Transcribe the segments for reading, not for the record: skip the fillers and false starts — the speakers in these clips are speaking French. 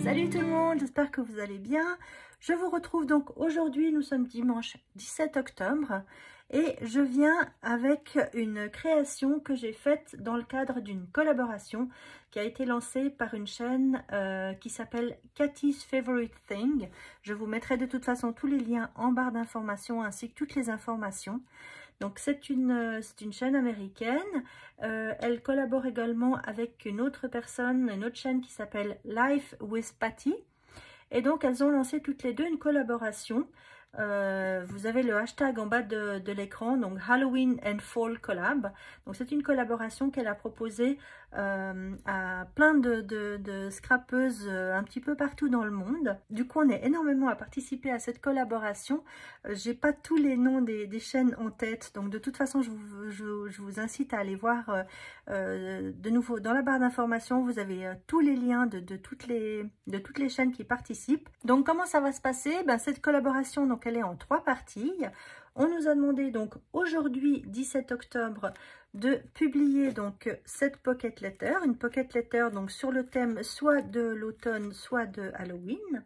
Salut tout le monde, j'espère que vous allez bien. Je vous retrouve donc aujourd'hui, nous sommes dimanche 17 octobre et je viens avec une création que j'ai faite dans le cadre d'une collaboration qui a été lancée par une chaîne qui s'appelle Cathy's Favorite Thing. Je vous mettrai de toute façon tous les liens en barre d'informations ainsi que toutes les informations. Donc c'est une chaîne américaine, elle collabore également avec une autre personne, une autre chaîne qui s'appelle Life with Patty. Et donc elles ont lancé toutes les deux une collaboration. Vous avez le hashtag en bas de l'écran, donc Halloween and Fall Collab. Donc c'est une collaboration qu'elle a proposée à plein de scrapeuses un petit peu partout dans le monde. Du coup on est énormément à participer à cette collaboration. J'ai pas tous les noms des chaînes en tête, donc de toute façon je vous incite à aller voir de nouveau dans la barre d'informations. Vous avez tous les liens de toutes les chaînes qui participent. Donc comment ça va se passer? Cette collaboration, donc elle est en 3 parties. On nous a demandé donc aujourd'hui 17 octobre de publier donc cette pocket letter, une pocket letter donc sur le thème soit de l'automne soit de Halloween.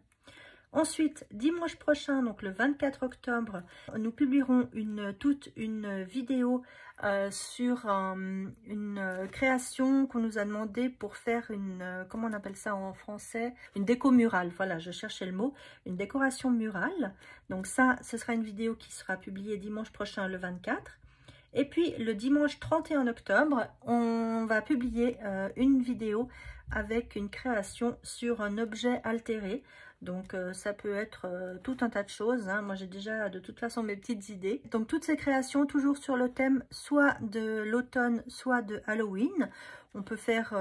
Ensuite, dimanche prochain, donc le 24 octobre, nous publierons toute une vidéo sur une création qu'on nous a demandé pour faire une, comment on appelle ça en français? Une déco murale. Voilà, je cherchais le mot. Une décoration murale. Donc ça, ce sera une vidéo qui sera publiée dimanche prochain, le 24. Et puis, le dimanche 31 octobre, on va publier une vidéo avec une création sur un objet altéré. Donc ça peut être tout un tas de choses, hein. Moi j'ai déjà de toute façon mes petites idées. Donc toutes ces créations toujours sur le thème soit de l'automne, soit de Halloween. On peut faire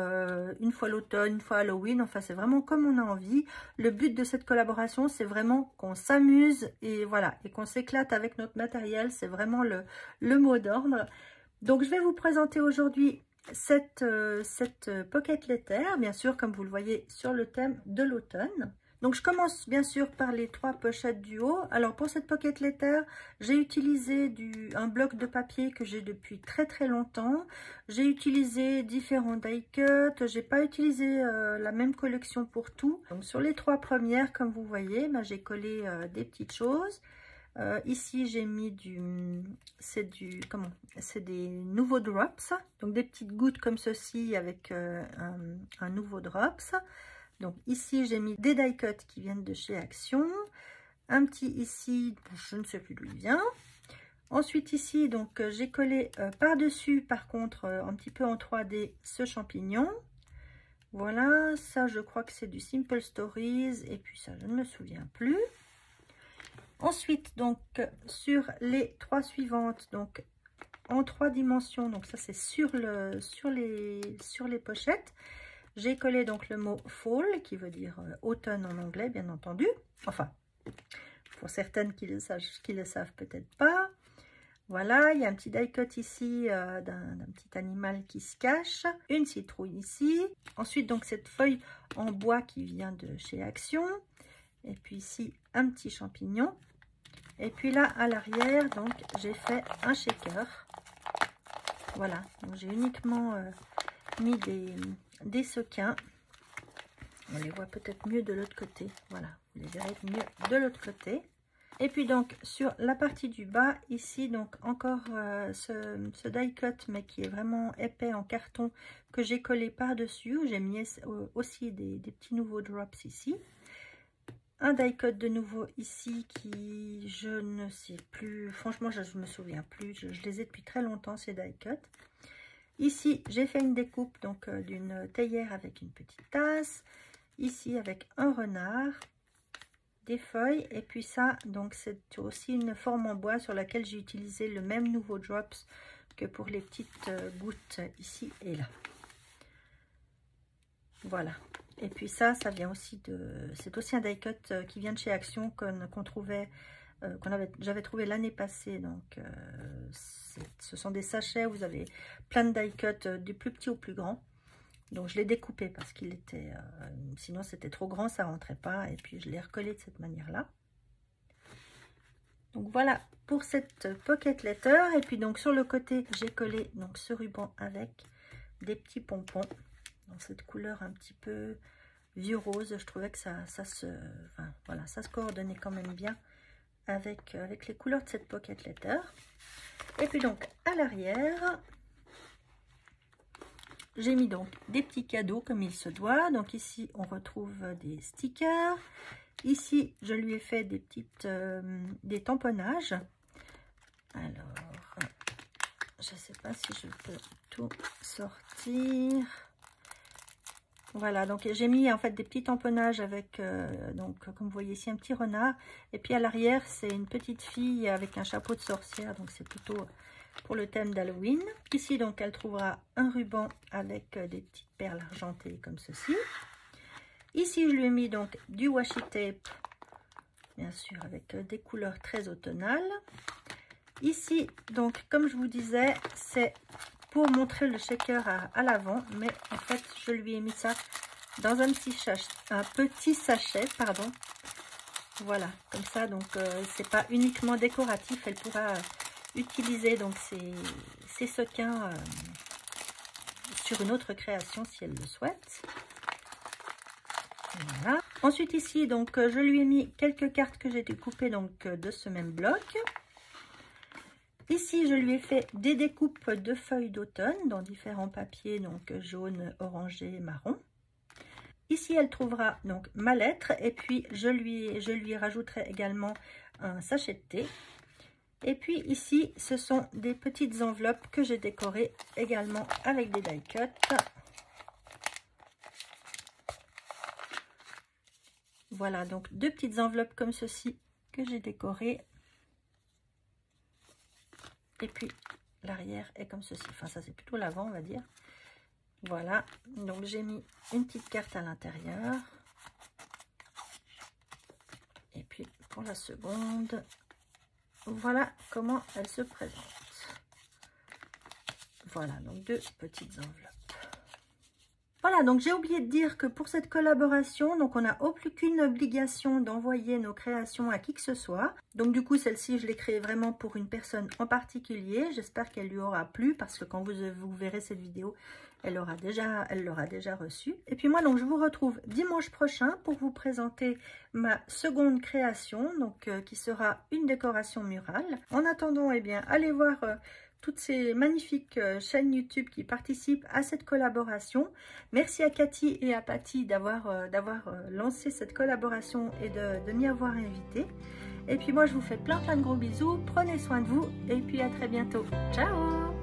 une fois l'automne, une fois Halloween, enfin c'est vraiment comme on a envie. Le but de cette collaboration c'est vraiment qu'on s'amuse et voilà, et qu'on s'éclate avec notre matériel, c'est vraiment le mot d'ordre. Donc je vais vous présenter aujourd'hui cette pocket letter, bien sûr comme vous le voyez sur le thème de l'automne. Donc je commence bien sûr par les 3 pochettes du haut. Alors pour cette pocket letter, j'ai utilisé un bloc de papier que j'ai depuis très longtemps. J'ai utilisé différents die cuts. J'ai pas utilisé la même collection pour tout. Donc sur les 3 premières, comme vous voyez, j'ai collé des petites choses. Ici j'ai mis c'est des nouveaux drops. Donc des petites gouttes comme ceci avec un nouveau drops. Donc ici j'ai mis des die cuts qui viennent de chez Action, un petit ici, je ne sais plus d'où il vient. Ensuite ici donc j'ai collé par dessus par contre un petit peu en 3D ce champignon. Voilà, ça je crois que c'est du Simple Stories et puis ça je ne me souviens plus. Ensuite donc sur les 3 suivantes, donc en 3 dimensions, donc ça c'est sur les pochettes. J'ai collé donc le mot fall qui veut dire automne en anglais bien entendu. Enfin, pour certaines qui le savent peut-être pas. Voilà, il y a un petit die cut ici d'un petit animal qui se cache. Une citrouille ici. Ensuite donc cette feuille en bois qui vient de chez Action. Et puis ici un petit champignon. Et puis là à l'arrière donc j'ai fait un shaker. Voilà, donc j'ai uniquement mis des sequins. On les voit peut-être mieux de l'autre côté. Voilà, vous les verrez mieux de l'autre côté. Et puis donc sur la partie du bas ici, donc encore ce die cut mais qui est vraiment épais en carton que j'ai collé par dessus. J'ai mis aussi des petits nouveaux drops ici. Un die cut de nouveau ici qui je ne sais plus, franchement je ne me souviens plus, je les ai depuis très longtemps ces die cuts. Ici, j'ai fait une découpe donc d'une théière avec une petite tasse. Ici, avec un renard, des feuilles. Et puis ça, donc c'est aussi une forme en bois sur laquelle j'ai utilisé le même nouveau drops que pour les petites gouttes ici et là. Voilà. Et puis ça vient aussi c'est aussi un die cut qui vient de chez Action qu'on trouvait... j'avais trouvé l'année passée. Donc ce sont des sachets où vous avez plein de die cut du plus petit au plus grand. Donc je l'ai découpé parce qu'il était sinon c'était trop grand, ça rentrait pas, et puis je l'ai recollé de cette manière là. Donc voilà pour cette pocket letter. Et puis donc sur le côté j'ai collé donc ce ruban avec des petits pompons dans cette couleur un petit peu vieux rose. Je trouvais que ça se coordonnait quand même bien avec les couleurs de cette pocket letter. Et puis donc à l'arrière, j'ai mis donc des petits cadeaux comme il se doit. Donc ici on retrouve des stickers. Ici je lui ai fait des tamponnages. Alors je ne sais pas si je peux tout sortir. Voilà, donc j'ai mis en fait des petits tamponnages avec, donc comme vous voyez ici, un petit renard. Et puis à l'arrière, c'est une petite fille avec un chapeau de sorcière. Donc c'est plutôt pour le thème d'Halloween. Ici, donc, elle trouvera un ruban avec des petites perles argentées comme ceci. Ici, je lui ai mis donc du washi tape, bien sûr, avec des couleurs très automnales. Ici, donc, comme je vous disais, c'est pour montrer le shaker à l'avant, mais en fait je lui ai mis ça dans un petit sachet, pardon. Voilà, comme ça, donc c'est pas uniquement décoratif, elle pourra utiliser donc ces sequins sur une autre création si elle le souhaite. Voilà. Ensuite ici, donc je lui ai mis quelques cartes que j'ai découpées donc de ce même bloc. Ici, je lui ai fait des découpes de feuilles d'automne dans différents papiers, donc jaune, orangé, marron. Ici, elle trouvera donc ma lettre et puis je lui rajouterai également un sachet de thé. Et puis ici, ce sont des petites enveloppes que j'ai décorées également avec des die cuts. Voilà, donc deux petites enveloppes comme ceci que j'ai décorées. Et puis l'arrière est comme ceci, enfin ça c'est plutôt l'avant on va dire. Voilà, donc j'ai mis une petite carte à l'intérieur. Et puis pour la seconde, voilà comment elle se présente. Voilà, donc deux petites enveloppes. Voilà, donc j'ai oublié de dire que pour cette collaboration, donc on n'a aucune obligation d'envoyer nos créations à qui que ce soit. Donc du coup, celle-ci, je l'ai créée vraiment pour une personne en particulier. J'espère qu'elle lui aura plu parce que quand vous verrez cette vidéo, elle l'aura déjà reçue. Et puis moi, donc je vous retrouve dimanche prochain pour vous présenter ma seconde création, donc qui sera une décoration murale. En attendant, eh bien, allez voir toutes ces magnifiques chaînes YouTube qui participent à cette collaboration. Merci à Cathy et à Patty d'avoir lancé cette collaboration et de m'y avoir invité. Et puis moi, je vous fais plein de gros bisous. Prenez soin de vous et puis à très bientôt. Ciao!